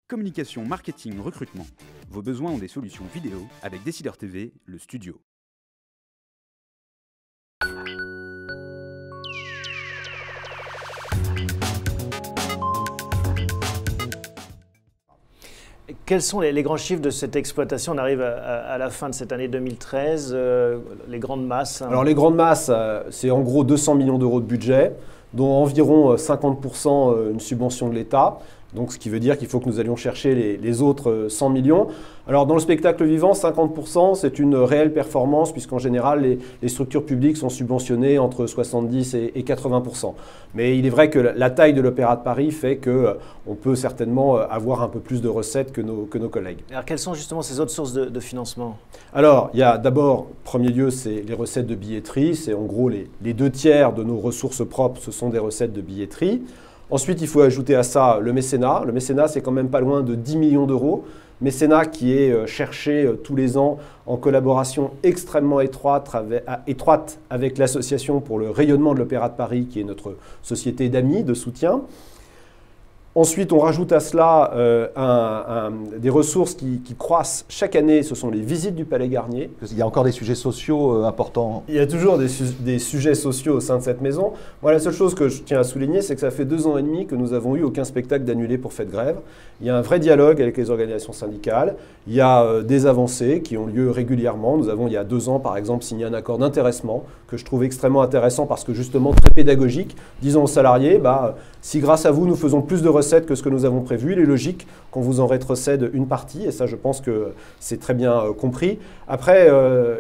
Communication, marketing, recrutement. Vos besoins ont des solutions vidéo avec Décideur TV, le studio. Quels sont les grands chiffres de cette exploitation? On arrive à la fin de cette année 2013, les grandes masses. Alors les grandes masses, c'est en gros 200 millions d'euros de budget, dont environ 50% une subvention de l'État. Donc, ce qui veut dire qu'il faut que nous allions chercher les autres 100 millions. Alors, dans le spectacle vivant, 50%, c'est une réelle performance, puisqu'en général, les structures publiques sont subventionnées entre 70 et 80%. Mais il est vrai que la taille de l'Opéra de Paris fait qu'on peut certainement avoir un peu plus de recettes que nos collègues. Alors, quelles sont justement ces autres sources de financement? Alors, il y a d'abord, premier lieu, c'est les recettes de billetterie. C'est en gros les 2/3 de nos ressources propres, ce sont des recettes de billetterie. Ensuite, il faut ajouter à ça le mécénat. Le mécénat, c'est quand même pas loin de 10 millions d'euros. Mécénat qui est cherché tous les ans en collaboration extrêmement étroite avec l'association pour le rayonnement de l'Opéra de Paris, qui est notre société d'amis, de soutien. Ensuite, on rajoute à cela des ressources qui croissent chaque année, ce sont les visites du Palais Garnier. Il y a encore des sujets sociaux importants. Il y a toujours des sujets sociaux au sein de cette maison. Moi, la seule chose que je tiens à souligner, c'est que ça fait 2 ans et demi que nous n'avons eu aucun spectacle d'annulé pour fête grève. Il y a un vrai dialogue avec les organisations syndicales. Il y a des avancées qui ont lieu régulièrement. Nous avons, il y a 2 ans, par exemple, signé un accord d'intéressement que je trouve extrêmement intéressant parce que justement très pédagogique. Disons aux salariés, si grâce à vous, nous faisons plus de recettes que ce que nous avons prévu, il est logique qu'on vous en rétrocède une partie, et ça je pense que c'est très bien compris. Après,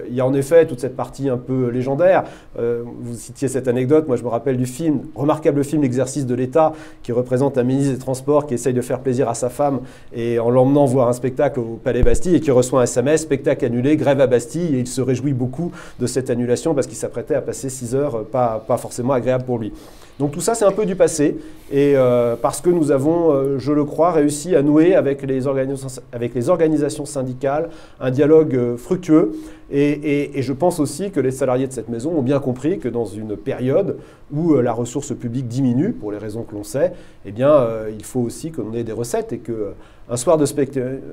il y a en effet toute cette partie un peu légendaire. Vous citiez cette anecdote, moi je me rappelle du film, remarquable film L'exercice de l'État, qui représente un ministre des Transports qui essaye de faire plaisir à sa femme et en l'emmenant voir un spectacle au Palais Bastille et qui reçoit un SMS, spectacle annulé, grève à Bastille, et il se réjouit beaucoup de cette annulation parce qu'il s'apprêtait à passer 6 heures pas forcément agréable pour lui. Donc tout ça, c'est un peu du passé, et parce que nous avons, je le crois, réussi à nouer avec les organisations syndicales un dialogue fructueux, et je pense aussi que les salariés de cette maison ont bien compris que dans une période où la ressource publique diminue, pour les raisons que l'on sait, eh bien, il faut aussi qu'on ait des recettes, et qu'un soir de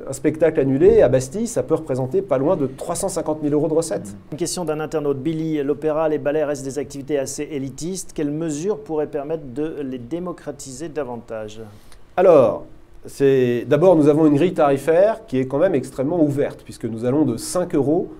un spectacle annulé à Bastille, ça peut représenter pas loin de 350 000 euros de recettes. Une question d'un internaute. Billy, l'opéra, les ballets restent des activités assez élitistes. Quelles mesures pourraient permettre de les démocratiser davantage? Alors, d'abord, nous avons une grille tarifaire qui est quand même extrêmement ouverte, puisque nous allons de 5 euros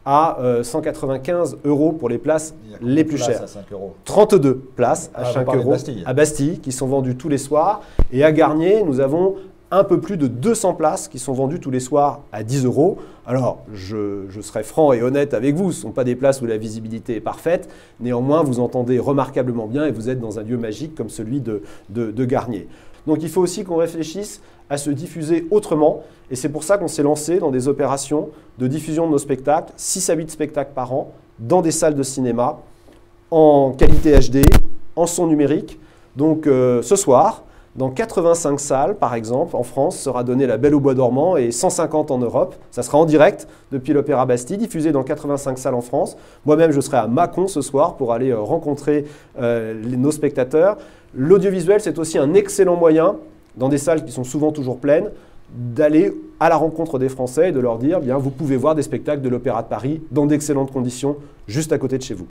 à 195 euros pour les places les plus chères. À 5 euros. 32 places à 5 euros à Bastille, qui sont vendues tous les soirs. Et à Garnier, nous avons un peu plus de 200 places qui sont vendues tous les soirs à 10 euros. Alors, je serai franc et honnête avec vous, ce ne sont pas des places où la visibilité est parfaite. Néanmoins, vous entendez remarquablement bien et vous êtes dans un lieu magique comme celui de Garnier. Donc, il faut aussi qu'on réfléchisse à se diffuser autrement. Et c'est pour ça qu'on s'est lancé dans des opérations de diffusion de nos spectacles, 6 à 8 spectacles par an, dans des salles de cinéma, en qualité HD, en son numérique. Donc, ce soir, dans 85 salles, par exemple, en France, sera donnée La Belle au Bois dormant et 150 en Europe. Ça sera en direct depuis l'Opéra Bastille, diffusé dans 85 salles en France. Moi-même, je serai à Mâcon ce soir pour aller rencontrer nos spectateurs. L'audiovisuel, c'est aussi un excellent moyen, dans des salles qui sont souvent toujours pleines, d'aller à la rencontre des Français et de leur dire, bien, vous pouvez voir des spectacles de l'Opéra de Paris dans d'excellentes conditions, juste à côté de chez vous.